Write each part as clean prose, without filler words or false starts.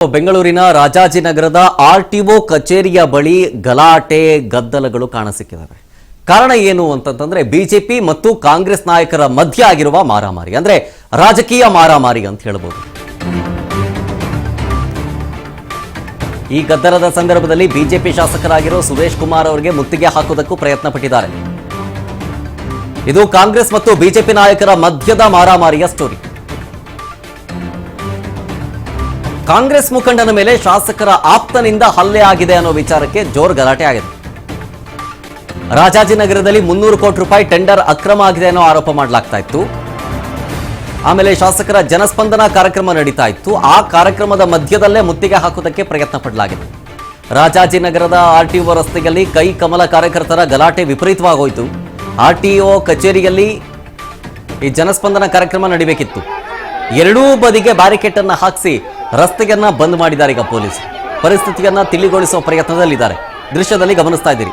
ಬೆಂಗಳೂರಿನ ರಾಜಾಜಿನಗರದ ಆರ್ಟಿಒ ಕಚೇರಿಯ ಬಳಿ ಗಲಾಟೆ ಗದ್ದಲಗಳು ಕಾಣಸಿಕ್ಕಿವೆ. ಕಾರಣ ಏನು ಅಂತಂದ್ರೆ ಬಿಜೆಪಿ ಮತ್ತು ಕಾಂಗ್ರೆಸ್ ನಾಯಕರ ಮಧ್ಯೆ ಆಗಿರುವ ಮಾರಾಮಾರಿ, ಅಂದ್ರೆ ರಾಜಕೀಯ ಮಾರಾಮಾರಿ ಅಂತ ಹೇಳಬಹುದು. ಈ ಗದ್ದಲದ ಸಂದರ್ಭದಲ್ಲಿ ಬಿಜೆಪಿ ಶಾಸಕರಾಗಿರೋ ಸುರೇಶ್ ಕುಮಾರ್ ಅವರಿಗೆ ಮುತ್ತಿಗೆ ಹಾಕುವುದಕ್ಕೂ ಪ್ರಯತ್ನ ಪಟ್ಟಿದ್ದಾರೆ. ಇದು ಕಾಂಗ್ರೆಸ್ ಮತ್ತು ಬಿಜೆಪಿ ನಾಯಕರ ಮಧ್ಯದ ಮಾರಾಮಾರಿಯ ಸ್ಟೋರಿ. ಕಾಂಗ್ರೆಸ್ ಮುಖಂಡನ ಮೇಲೆ ಶಾಸಕರ ಆಪ್ತನಿಂದ ಹಲ್ಲೆ ಆಗಿದೆ ಅನ್ನೋ ವಿಚಾರಕ್ಕೆ ಜೋರು ಗಲಾಟೆ ಆಗಿದೆ. ರಾಜಾಜಿನಗರದಲ್ಲಿ 300 ಕೋಟಿ ರೂಪಾಯಿ ಟೆಂಡರ್ ಅಕ್ರಮ ಆಗಿದೆ ಅನ್ನೋ ಆರೋಪ ಮಾಡಲಾಗ್ತಾ ಇತ್ತು. ಆಮೇಲೆ ಶಾಸಕರ ಜನಸ್ಪಂದನ ಕಾರ್ಯಕ್ರಮ ನಡೀತಾ ಇತ್ತು. ಆ ಕಾರ್ಯಕ್ರಮದ ಮಧ್ಯದಲ್ಲೇ ಮುತ್ತಿಗೆ ಹಾಕುವುದಕ್ಕೆ ಪ್ರಯತ್ನ ಪಡಲಾಗಿದೆ. ರಾಜಾಜಿನಗರದ ಆರ್ಟಿಒ ರಸ್ತೆಯಲ್ಲಿ ಕೈ ಕಮಲ ಕಾರ್ಯಕರ್ತರ ಗಲಾಟೆ ವಿಪರೀತವಾಗೋಯ್ತು. ಆರ್ಟಿಒ ಕಚೇರಿಯಲ್ಲಿ ಈ ಜನಸ್ಪಂದನ ಕಾರ್ಯಕ್ರಮ ನಡೀಬೇಕಿತ್ತು. ಎರಡೂ ಬದಿಗೆ ಬ್ಯಾರಿಕೇಡ್ ಅನ್ನು ಹಾಕಿಸಿ ರಸ್ತೆಯನ್ನ ಬಂದ್ ಮಾಡಿದ್ದಾರೆ. ಈಗ ಪೊಲೀಸರು ಪರಿಸ್ಥಿತಿಯನ್ನ ತಿಳಿಗೊಳಿಸುವ ಪ್ರಯತ್ನದಲ್ಲಿದ್ದಾರೆ. ದೃಶ್ಯದಲ್ಲಿ ಗಮನಿಸ್ತಾ ಇದ್ದೀರಿ.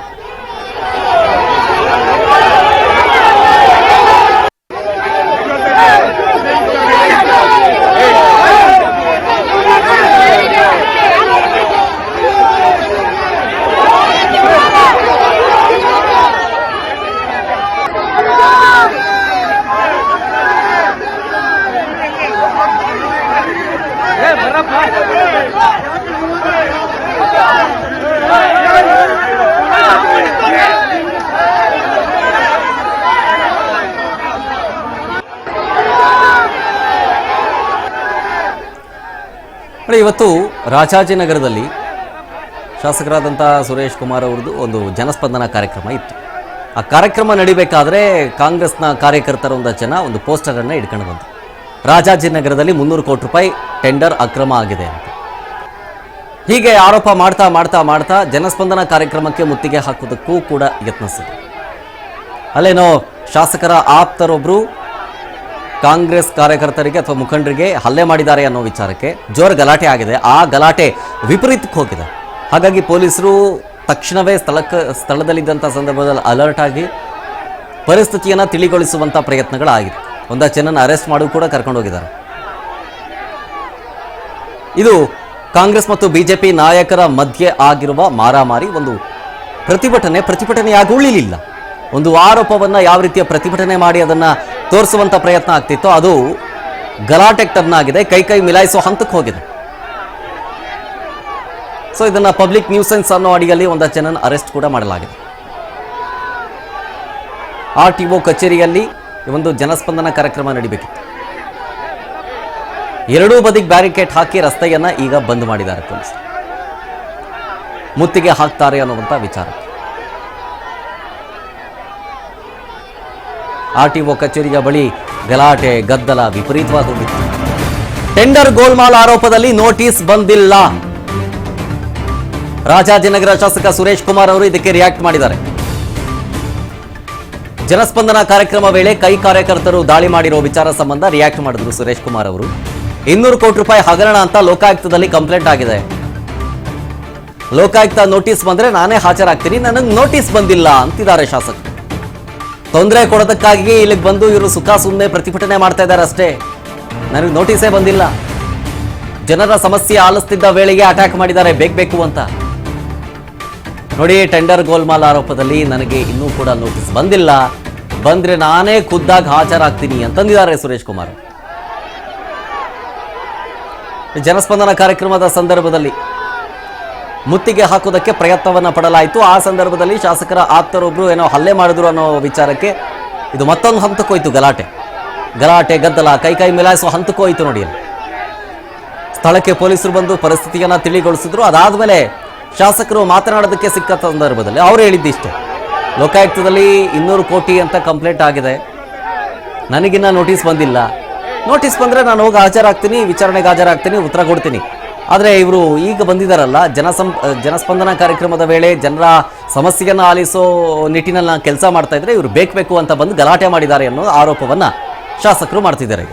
ಇವತ್ತು ರಾಜಾಜಿನಗರದಲ್ಲಿ ಶಾಸಕರಾದಂಥ ಸುರೇಶ್ ಕುಮಾರ್ ಅವರದ್ದು ಒಂದು ಜನಸ್ಪಂದನ ಕಾರ್ಯಕ್ರಮ ಇತ್ತು. ಆ ಕಾರ್ಯಕ್ರಮ ನಡಿಬೇಕಾದ್ರೆ ಕಾಂಗ್ರೆಸ್ನ ಕಾರ್ಯಕರ್ತರ ಒಂದು ಪೋಸ್ಟರ್ ಅನ್ನು ಇಟ್ಕೊಂಡು ಬಂದರು. ರಾಜಾಜಿನಗರದಲ್ಲಿ 300 ಕೋಟಿ ರೂಪಾಯಿ ಟೆಂಡರ್ ಅಕ್ರಮ ಆಗಿದೆ ಅಂತ ಹೀಗೆ ಆರೋಪ ಮಾಡ್ತಾ ಮಾಡ್ತಾ ಮಾಡ್ತಾ ಜನಸ್ಪಂದನ ಕಾರ್ಯಕ್ರಮಕ್ಕೆ ಮುತ್ತಿಗೆ ಹಾಕುವುದಕ್ಕೂ ಕೂಡ ಯತ್ನಿಸಿದ್ರು. ಅಲ್ಲೇನೋ ಶಾಸಕರ ಆಪ್ತರೊಬ್ಬರು ಕಾಂಗ್ರೆಸ್ ಕಾರ್ಯಕರ್ತರಿಗೆ ಅಥವಾ ಮುಖಂಡರಿಗೆ ಹಲ್ಲೆ ಮಾಡಿದ್ದಾರೆ ಅನ್ನೋ ವಿಚಾರಕ್ಕೆ ಜೋರು ಗಲಾಟೆ ಆಗಿದೆ. ಆ ಗಲಾಟೆ ವಿಪರೀತಕ್ಕೆ ಹೋಗಿದೆ. ಹಾಗಾಗಿ ಪೊಲೀಸರು ತಕ್ಷಣವೇ ಸ್ಥಳದಲ್ಲಿದ್ದಂಥ ಸಂದರ್ಭದಲ್ಲಿ ಅಲರ್ಟ್ ಆಗಿ ಪರಿಸ್ಥಿತಿಯನ್ನು ತಿಳಿಗೊಳಿಸುವಂಥ ಪ್ರಯತ್ನಗಳಾಗಿದೆ. ಒಂದಷ್ಟು ಜನನ ಅರೆಸ್ಟ್ ಮಾಡೋದು ಕೂಡ ಕರ್ಕೊಂಡು ಹೋಗಿದ್ದಾರೆ. ಇದು ಕಾಂಗ್ರೆಸ್ ಮತ್ತು ಬಿಜೆಪಿ ನಾಯಕರ ಮಧ್ಯೆ ಆಗಿರುವ ಮಾರಾಮಾರಿ. ಒಂದು ಪ್ರತಿಭಟನೆಯಾಗಿ ಉಳಿಲಿಲ್ಲ. ಒಂದು ಆರೋಪವನ್ನು ಯಾವ ರೀತಿಯ ಪ್ರತಿಭಟನೆ ಮಾಡಿ ಅದನ್ನು ತೋರಿಸುವಂಥ ಪ್ರಯತ್ನ ಆಗ್ತಿತ್ತು, ಅದು ಗಲಾಟೆಗೆ ಟರ್ನ್ ಆಗಿದೆ. ಕೈ ಮಿಲಾಯಿಸುವ ಹಂತಕ್ಕೆ ಹೋಗಿದೆ. ಸೊ ಇದನ್ನು ಪಬ್ಲಿಕ್ ನ್ಯೂಸೆನ್ಸ್ ಅನ್ನೋ ಅಡಿಯಲ್ಲಿ ಒಂದಷ್ಟು ಜನನ ಅರೆಸ್ಟ್ ಕೂಡ ಮಾಡಲಾಗಿದೆ. ಆರ್ಟಿಒ ಕಚೇರಿಯಲ್ಲಿ ಒಂದು ಜನಸ್ಪಂದನ ಕಾರ್ಯಕ್ರಮ ನಡೀಬೇಕಿತ್ತು. ಎರಡೂ ಬದಿಗೆ ಬ್ಯಾರಿಕೇಡ್ ಹಾಕಿ ರಸ್ತೆಯನ್ನ ಈಗ ಬಂದ್ ಮಾಡಿದ್ದಾರೆ ಪೊಲೀಸರು. ಮುತ್ತಿಗೆ ಹಾಕ್ತಾರೆ ಅನ್ನುವಂಥ ವಿಚಾರ. ಆರ್ಟಿಒ ಕಚೇರಿಯ ಬಳಿ ಗಲಾಟೆ ಗದ್ದಲ ವಿಪರೀತವಾಗಿ ಹೋಗಿತ್ತು. ಟೆಂಡರ್ ಗೋಲ್ಮಾಲ್ ಆರೋಪದಲ್ಲಿ ನೋಟಿಸ್ ಬಂದಿಲ್ಲ. ರಾಜಾಜಿನಗರ ಶಾಸಕ ಸುರೇಶ್ ಕುಮಾರ್ ಅವರು ಇದಕ್ಕೆ ರಿಯಾಕ್ಟ್ ಮಾಡಿದ್ದಾರೆ. ಜನಸ್ಪಂದನ ಕಾರ್ಯಕ್ರಮ ವೇಳೆ ಕೈ ಕಾರ್ಯಕರ್ತರು ದಾಳಿ ಮಾಡಿರೋ ವಿಚಾರ ಸಂಬಂಧ ರಿಯಾಕ್ಟ್ ಮಾಡಿದ್ರು ಸುರೇಶ್ ಕುಮಾರ್ ಅವರು. 200 ಕೋಟಿ ರೂಪಾಯಿ ಹಗರಣ ಅಂತ ಲೋಕಾಯುಕ್ತದಲ್ಲಿ ಕಂಪ್ಲೇಂಟ್ ಆಗಿದೆ. ಲೋಕಾಯುಕ್ತ ನೋಟಿಸ್ ಬಂದ್ರೆ ನಾನೇ ಹಾಜರಾಗ್ತೀನಿ, ನನಗೆ ನೋಟಿಸ್ ಬಂದಿಲ್ಲ ಅಂತಿದ್ದಾರೆ ಶಾಸಕರು. ತೊಂದರೆ ಕೊಡೋದಕ್ಕಾಗಿ ಇಲ್ಲಿಗೆ ಬಂದು ಇವರು ಸುಖ ಸುಮ್ಮನೆ ಪ್ರತಿಭಟನೆ ಮಾಡ್ತಾ ಇದ್ದಾರೆ ಅಷ್ಟೇ. ನನಗೆ ನೋಟಿಸೇ ಬಂದಿಲ್ಲ. ಜನರ ಸಮಸ್ಯೆ ಆಲಿಸ್ತಿದ್ದ ವೇಳೆಗೆ ಅಟ್ಯಾಕ್ ಮಾಡಿದ್ದಾರೆ ಬೇಕು ಅಂತ. ನೋಡಿ, ಟೆಂಡರ್ ಗೋಲ್ಮಾಲ್ ಆರೋಪದಲ್ಲಿ ನನಗೆ ಇನ್ನೂ ಕೂಡ ನೋಟಿಸ್ ಬಂದಿಲ್ಲ, ಬಂದ್ರೆ ನಾನೇ ಖುದ್ದಾಗಿ ಹಾಜರಾಗ್ತೀನಿ ಅಂತಂದಿದ್ದಾರೆ ಸುರೇಶ್ ಕುಮಾರ್. ಜನಸ್ಪಂದನ ಕಾರ್ಯಕ್ರಮದ ಸಂದರ್ಭದಲ್ಲಿ ಮುತ್ತಿಗೆ ಹಾಕೋದಕ್ಕೆ ಪ್ರಯತ್ನವನ್ನ ಪಡಲಾಯಿತು. ಆ ಸಂದರ್ಭದಲ್ಲಿ ಶಾಸಕರ ಆಪ್ತರೊಬ್ರು ಏನೋ ಹಲ್ಲೆ ಮಾಡಿದ್ರು ಅನ್ನೋ ವಿಚಾರಕ್ಕೆ ಇದು ಮತ್ತೊಂದು ಹಂತಕ್ಕೆ ಹೋಯ್ತು. ಗಲಾಟೆ ಗದ್ದಲ ಕೈ ಮಿಲಾಯಿಸುವ ಹಂತಕ್ಕೆ ಹೋಯ್ತು. ನೋಡಿ, ಸ್ಥಳಕ್ಕೆ ಪೊಲೀಸರು ಬಂದು ಪರಿಸ್ಥಿತಿಯನ್ನ ತಿಳಿಗೊಳಿಸಿದ್ರು. ಅದಾದ್ಮೇಲೆ ಶಾಸಕರು ಮಾತನಾಡೋದಕ್ಕೆ ಸಿಕ್ಕ ಸಂದರ್ಭದಲ್ಲಿ ಅವರು ಹೇಳಿದ್ದಿಷ್ಟೇ, ಲೋಕಾಯುಕ್ತದಲ್ಲಿ 200 ಕೋಟಿ ಅಂತ ಕಂಪ್ಲೇಂಟ್ ಆಗಿದೆ, ನನಗಿನ್ನ ನೋಟಿಸ್ ಬಂದಿಲ್ಲ. ನೋಟಿಸ್ ಬಂದರೆ ನಾನು ಹೋಗಿ ಹಾಜರಾಗ್ತೀನಿ, ವಿಚಾರಣೆಗೆ ಹಾಜರಾಗ್ತೀನಿ, ಉತ್ತರ ಕೊಡ್ತೀನಿ. ಆದರೆ ಇವರು ಈಗ ಬಂದಿದ್ದಾರಲ್ಲ, ಜನಸ್ಪಂದನ ಕಾರ್ಯಕ್ರಮದ ವೇಳೆ ಜನರ ಸಮಸ್ಯೆಯನ್ನು ಆಲಿಸೋ ನಿಟ್ಟಿನಲ್ಲಿ ನಾನು ಕೆಲಸ ಮಾಡ್ತಾ ಇದ್ರೆ ಇವರು ಬೇಕು ಅಂತ ಬಂದು ಗಲಾಟೆ ಮಾಡಿದ್ದಾರೆ ಅನ್ನೋ ಆರೋಪವನ್ನು ಶಾಸಕರು ಮಾಡ್ತಿದ್ದಾರೆ.